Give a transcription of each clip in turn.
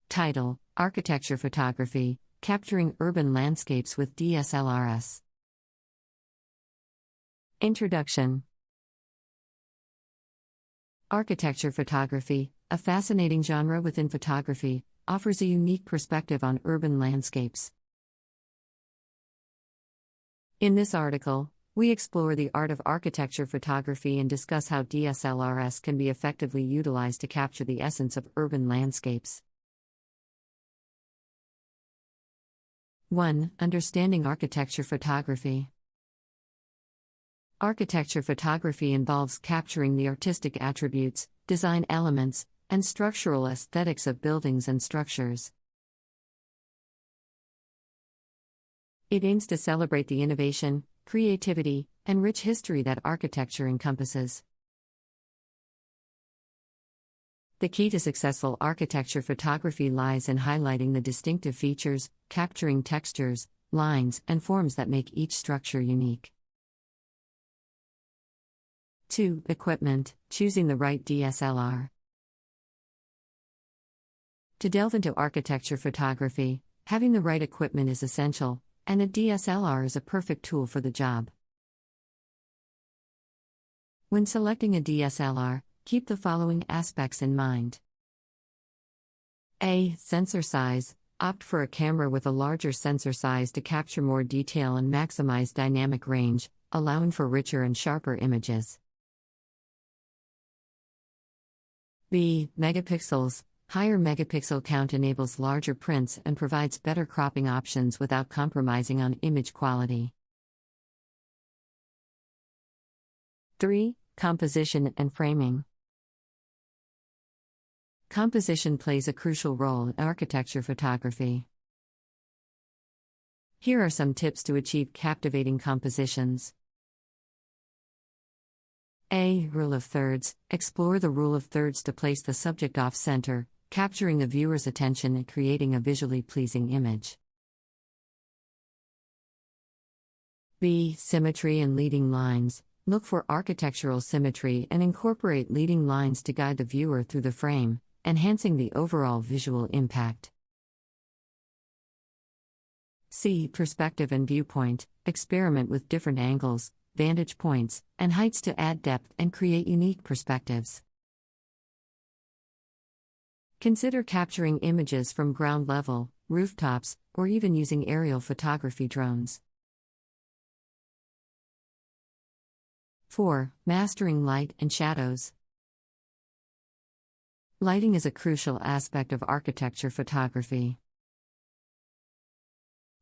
Title: Architecture Photography, Capturing Urban Landscapes with DSLRs. Introduction. Architecture photography, a fascinating genre within photography, offers a unique perspective on urban landscapes. In this article, we explore the art of architecture photography and discuss how DSLRs can be effectively utilized to capture the essence of urban landscapes. 1. Understanding architecture photography. Architecture photography involves capturing the artistic attributes, design elements, and structural aesthetics of buildings and structures. It aims to celebrate the innovation, creativity, and rich history that architecture encompasses. The key to successful architecture photography lies in highlighting the distinctive features, capturing textures, lines, and forms that make each structure unique. 2. Equipment: choosing the right DSLR. To delve into architecture photography, having the right equipment is essential, and a DSLR is a perfect tool for the job. When selecting a DSLR, keep the following aspects in mind. A. Sensor size. Opt for a camera with a larger sensor size to capture more detail and maximize dynamic range, allowing for richer and sharper images. B. Megapixels. Higher megapixel count enables larger prints and provides better cropping options without compromising on image quality. 3. Composition and framing. Composition plays a crucial role in architecture photography. Here are some tips to achieve captivating compositions. A. Rule of thirds. Explore the rule of thirds to place the subject off-center, capturing the viewer's attention and creating a visually pleasing image. B. Symmetry and leading lines. Look for architectural symmetry and incorporate leading lines to guide the viewer through the frame, enhancing the overall visual impact. C. Perspective and viewpoint. Experiment with different angles, vantage points, and heights to add depth and create unique perspectives. Consider capturing images from ground level, rooftops, or even using aerial photography drones. 4. Mastering light and shadows. Lighting is a crucial aspect of architecture photography.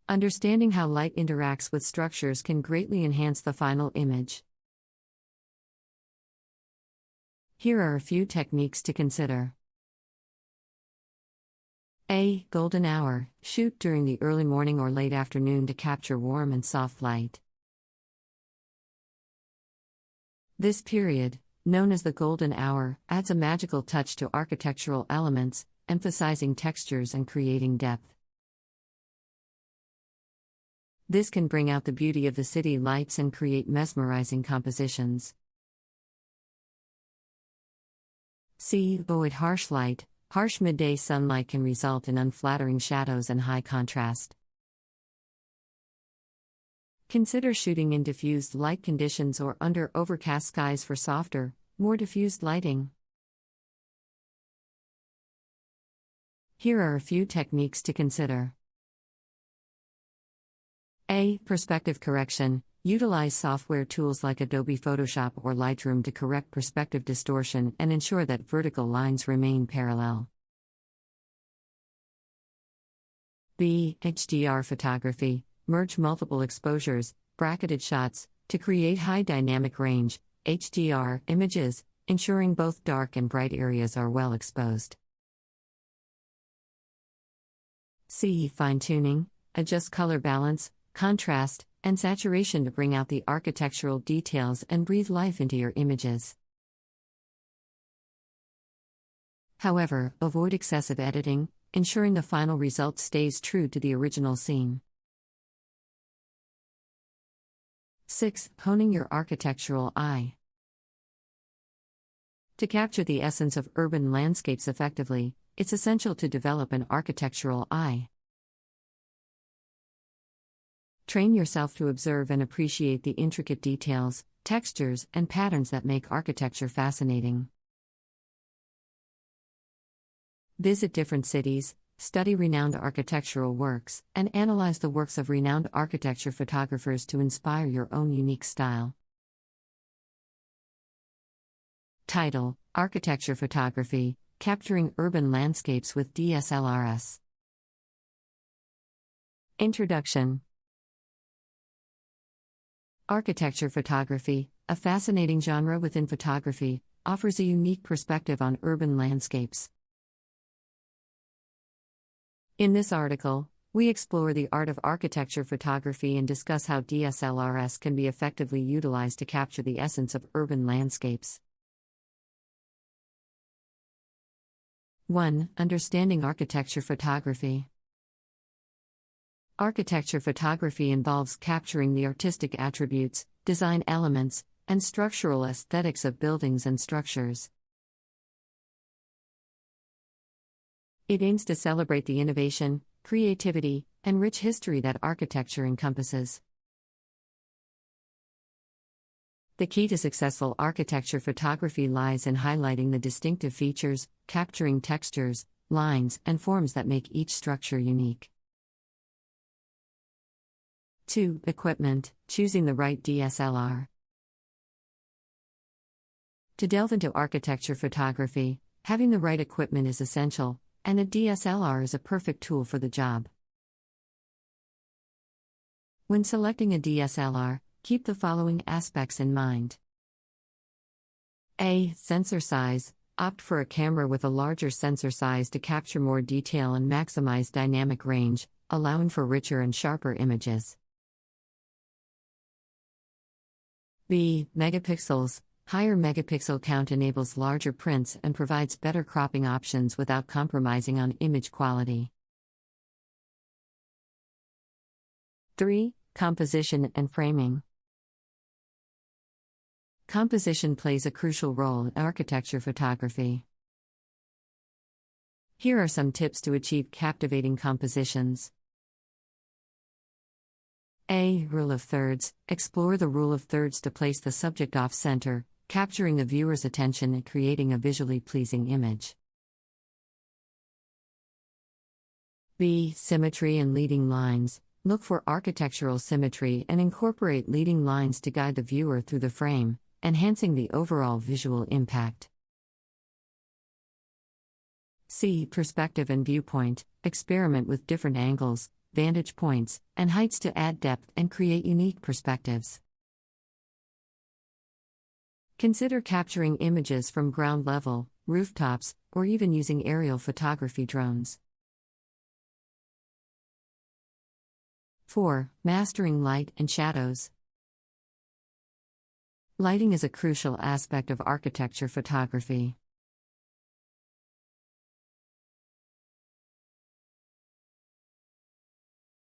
Understanding how light interacts with structures can greatly enhance the final image. Here are a few techniques to consider. A. Golden hour. Shoot during the early morning or late afternoon to capture warm and soft light. This period, known as the golden hour, adds a magical touch to architectural elements, emphasizing textures and creating depth. This can bring out the beauty of the city lights and create mesmerizing compositions. C. Avoid harsh light. Harsh midday sunlight can result in unflattering shadows and high contrast. Consider shooting in diffused light conditions or under overcast skies for softer, more diffused lighting. Here are a few techniques to consider. A. Perspective correction. Utilize software tools like Adobe Photoshop or Lightroom to correct perspective distortion and ensure that vertical lines remain parallel. B. HDR photography. Merge multiple exposures, bracketed shots, to create high dynamic range, HDR, images, ensuring both dark and bright areas are well exposed. C. Fine-tuning. Adjust color balance, contrast, and saturation to bring out the architectural details and breathe life into your images. However, avoid excessive editing, ensuring the final result stays true to the original scene. 6. Honing your architectural eye. To capture the essence of urban landscapes effectively, it's essential to develop an architectural eye. Train yourself to observe and appreciate the intricate details, textures, and patterns that make architecture fascinating. Visit different cities, study renowned architectural works, and analyze the works of renowned architecture photographers to inspire your own unique style. Title: Architecture Photography, Capturing Urban Landscapes with DSLRs. Introduction. Architecture photography, a fascinating genre within photography, offers a unique perspective on urban landscapes. In this article, we explore the art of architecture photography and discuss how DSLRs can be effectively utilized to capture the essence of urban landscapes. 1. Understanding architecture photography. Architecture photography involves capturing the artistic attributes, design elements, and structural aesthetics of buildings and structures. It aims to celebrate the innovation, creativity, and rich history that architecture encompasses. The key to successful architecture photography lies in highlighting the distinctive features, capturing textures, lines, and forms that make each structure unique. 2. Equipment: choosing the right DSLR. To delve into architecture photography, having the right equipment is essential, and a DSLR is a perfect tool for the job. When selecting a DSLR, keep the following aspects in mind. A. Sensor size: opt for a camera with a larger sensor size to capture more detail and maximize dynamic range, allowing for richer and sharper images. B. Megapixels: higher megapixel count enables larger prints and provides better cropping options without compromising on image quality. 3. Composition and framing. Composition plays a crucial role in architecture photography. Here are some tips to achieve captivating compositions. A. Rule of thirds: explore the rule of thirds to place the subject off-center, capturing the viewer's attention and creating a visually pleasing image. B. Symmetry and leading lines: look for architectural symmetry and incorporate leading lines to guide the viewer through the frame, enhancing the overall visual impact. C. Perspective and viewpoint: experiment with different angles, vantage points, and heights to add depth and create unique perspectives. Consider capturing images from ground level, rooftops, or even using aerial photography drones. 4. Mastering light and shadows. Lighting is a crucial aspect of architecture photography.